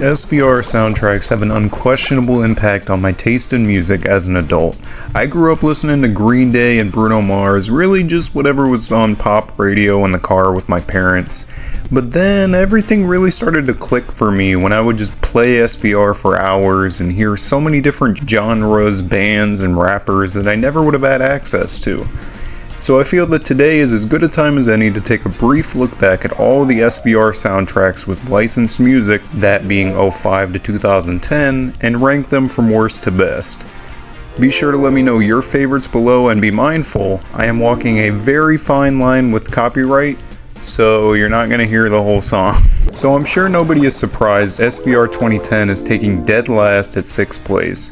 SVR soundtracks have an unquestionable impact on my taste in music as an adult. I grew up listening to Green Day and Bruno Mars, really just whatever was on pop radio in the car with my parents. But then everything really started to click for me when I would just play SVR for hours and hear so many different genres, bands, and rappers that I never would have had access to. So I feel that today is as good a time as any to take a brief look back at all the SVR soundtracks with licensed music, that being 05 to 2010, and rank them from worst to best. Be sure to let me know your favorites below, and be mindful, I am walking a very fine line with copyright, so you're not going to hear the whole song. So I'm sure nobody is surprised SVR 2010 is taking dead last at 6th place.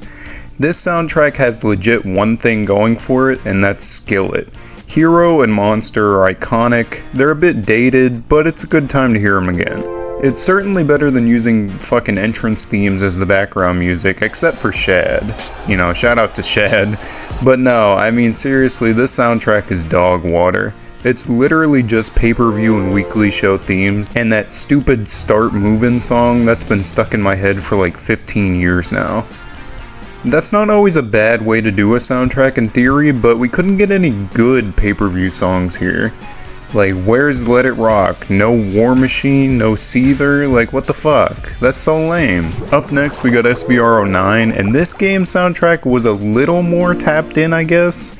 This soundtrack has legit one thing going for it, and that's Skillet. Hero and Monster are iconic, they're a bit dated, but it's a good time to hear them again. It's certainly better than using fucking entrance themes as the background music, except for Shad. You know, shout out to Shad. But no, I mean seriously, this soundtrack is dog water. It's literally just pay-per-view and weekly show themes, and that stupid Start Movin' song that's been stuck in my head for like 15 years now. That's not always a bad way to do a soundtrack in theory, but we couldn't get any good pay-per-view songs here. Like, where's Let It Rock? No War Machine? No Seether? Like, what the fuck? That's so lame. Up next, we got SVR 09, and this game's soundtrack was a little more tapped in, I guess.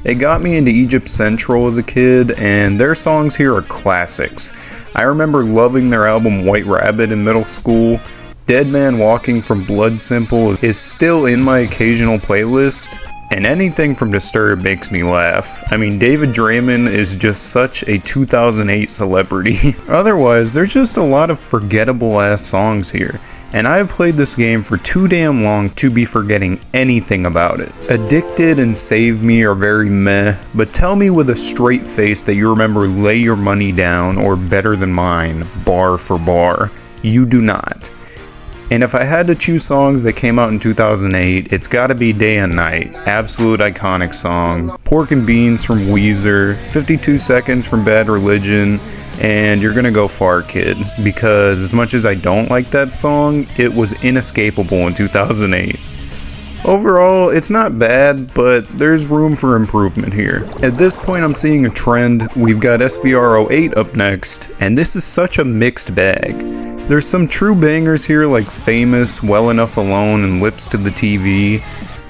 It got me into Egypt Central as a kid, and their songs here are classics. I remember loving their album White Rabbit in middle school. Dead Man Walking from Blood Simple is still in my occasional playlist, and anything from Disturbed makes me laugh. I mean, David Draymond is just such a 2008 celebrity. Otherwise, there's just a lot of forgettable ass songs here, and I've played this game for too damn long to be forgetting anything about it. Addicted and Save Me are very meh, but tell me with a straight face that you remember Lay Your Money Down or Better Than Mine, bar for bar. You do not. And if I had to choose songs that came out in 2008, it's gotta be Day and Night, absolute iconic song, Pork and Beans from Weezer, 52 Seconds from Bad Religion, and You're Gonna Go Far Kid, because as much as I don't like that song, it was inescapable in 2008. Overall, it's not bad, but there's room for improvement here. At this point, I'm seeing a trend. We've got SVR 08 up next, and this is such a mixed bag. There's some true bangers here like Famous, Well Enough Alone, and Lips to the TV,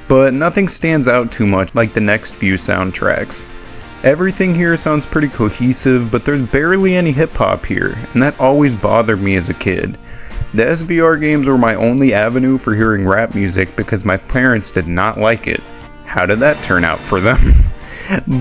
but nothing stands out too much like the next few soundtracks. Everything here sounds pretty cohesive, but there's barely any hip-hop here, and that always bothered me as a kid. The SVR games were my only avenue for hearing rap music because my parents did not like it. How did that turn out for them?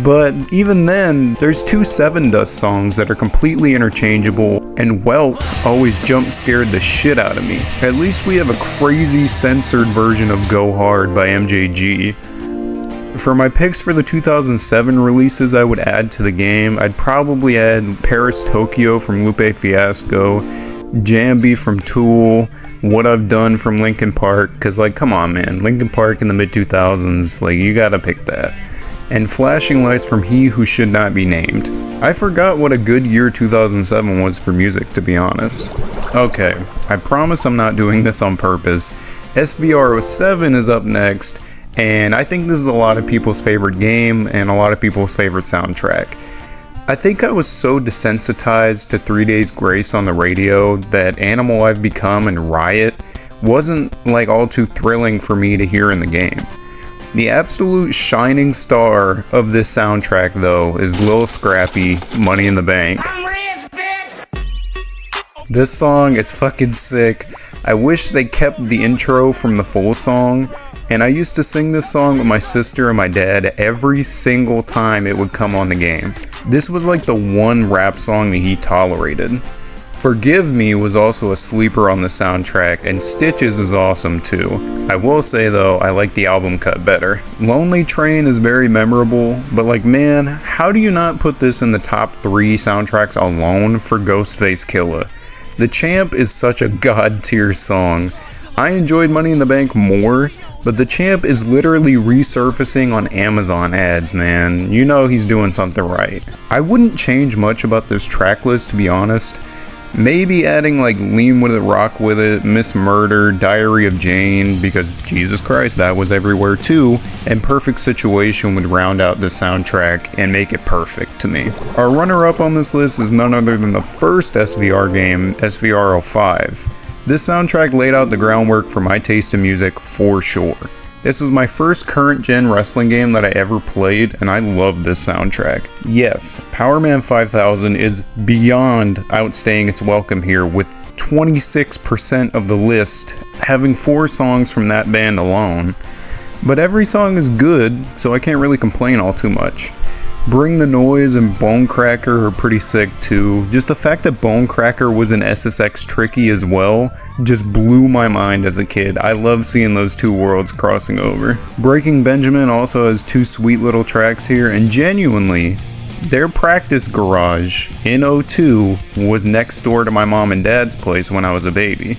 But even then, there's two Seven Dust songs that are completely interchangeable, and Welt always jump scared the shit out of me. At least we have a crazy censored version of Go Hard by MJG. For my picks for the 2007 releases I would add to the game, I'd probably add Paris Tokyo from Lupe Fiasco, Jambi from Tool, What I've Done from Linkin Park, cause like come on man, Linkin Park in the mid 2000s, like you gotta pick that. And Flashing Lights from He Who Should Not Be Named. I forgot what a good year 2007 was for music, to be honest. Okay, I promise I'm not doing this on purpose. SVR 07 is up next, and I think this is a lot of people's favorite game and a lot of people's favorite soundtrack. I think I was so desensitized to 3 Days Grace on the radio that Animal I've Become and Riot wasn't like all too thrilling for me to hear in the game. The absolute shining star of this soundtrack, though, is Lil Scrappy, Money in the Bank. This song is fucking sick. I wish they kept the intro from the full song, and I used to sing this song with my sister and my dad every single time it would come on the game. This was like the one rap song that he tolerated. Forgive Me was also a sleeper on the soundtrack, and Stitches is awesome too. I will say though, I like the album cut better. Lonely Train is very memorable, but like man, how do you not put this in the top 3 soundtracks alone for Ghostface Killah? The Champ is such a god tier song. I enjoyed Money in the Bank more, but The Champ is literally resurfacing on Amazon ads, man. You know he's doing something right. I wouldn't change much about this track list, to be honest. Maybe adding like Lean With It, Rock With It, Miss Murder, Diary of Jane, because Jesus Christ, that was everywhere too, and Perfect Situation would round out the soundtrack and make it perfect to me. Our runner-up on this list is none other than the first SVR game, SVR 05. This soundtrack laid out the groundwork for my taste in music for sure. This was my first current gen wrestling game that I ever played, and I love this soundtrack. Yes, Power Man 5000 is beyond outstaying its welcome here, with 26% of the list having 4 songs from that band alone. But every song is good, so I can't really complain all too much. Bring the Noise and Bonecracker are pretty sick too. Just the fact that Bonecracker was an SSX Tricky as well just blew my mind as a kid. I love seeing those two worlds crossing over. Breaking Benjamin also has 2 sweet little tracks here, and genuinely, their practice garage in 02 was next door to my mom and dad's place when I was a baby.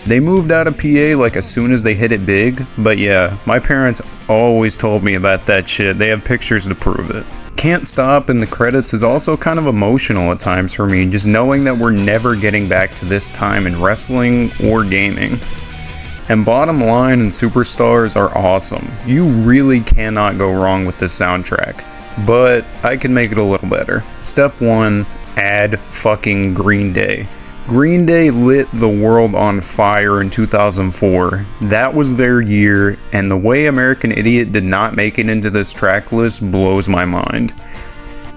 They moved out of PA like as soon as they hit it big, but yeah, my parents always told me about that shit. They have pictures to prove it. Can't Stop in the credits is also kind of emotional at times for me, just knowing that we're never getting back to this time in wrestling or gaming. And Bottom Line and Superstars are awesome. You really cannot go wrong with this soundtrack, but I can make it a little better. Step 1, add fucking Green Day. Green Day lit the world on fire in 2004. That was their year, and the way American Idiot did not make it into this track list blows my mind.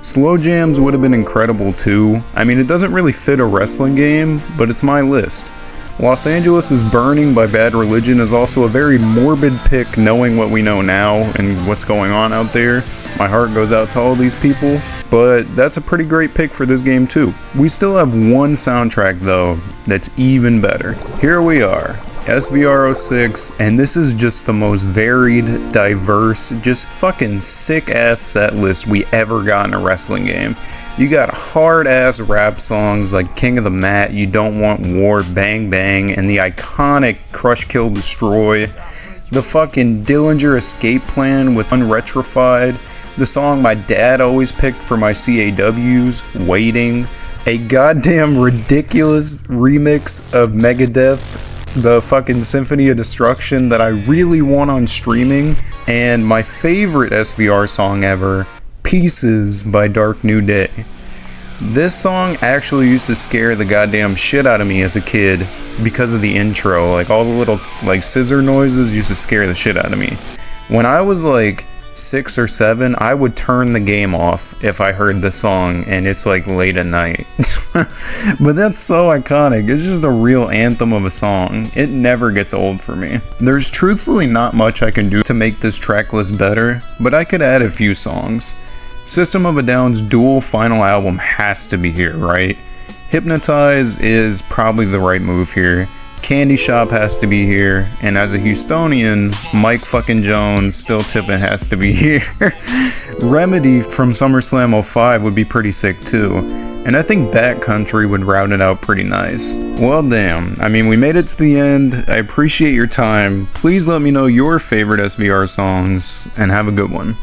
Slow Jams would have been incredible too. I mean, it doesn't really fit a wrestling game, but it's my list. Los Angeles is Burning by Bad Religion is also a very morbid pick, knowing what we know now and what's going on out there. My heart goes out to all these people, but that's a pretty great pick for this game too. We still have one soundtrack though that's even better. Here we are, SVR 06, and this is just the most varied, diverse, just fucking sick ass set list we ever got in a wrestling game. You got hard ass rap songs like King of the Mat, You Don't Want War, Bang Bang, and the iconic Crush Kill Destroy. The fucking Dillinger Escape Plan with Unretrified. The song my dad always picked for my CAWs, Waiting. A goddamn ridiculous remix of Megadeth, the fucking Symphony of Destruction that I really want on streaming. And my favorite SVR song ever, Pieces by Dark New Day. This song actually used to scare the goddamn shit out of me as a kid because of the intro. Like all the little like scissor noises used to scare the shit out of me. When I was like 6 or 7, I would turn the game off if I heard the song and it's like late at night. But that's so iconic. It's just a real anthem of a song. It never gets old for me. There's truthfully not much I can do to make this track list better, but I could add a few songs. System of a Down's dual final album has to be here, right? Hypnotize is probably the right move here. Candy Shop has to be here, and as a Houstonian, Mike fucking Jones, Still Tippin' has to be here. Remedy from SummerSlam 05 would be pretty sick too, and I think Backcountry would round it out pretty nice. Well damn, I mean we made it to the end. I appreciate your time. Please let me know your favorite SVR songs, and have a good one.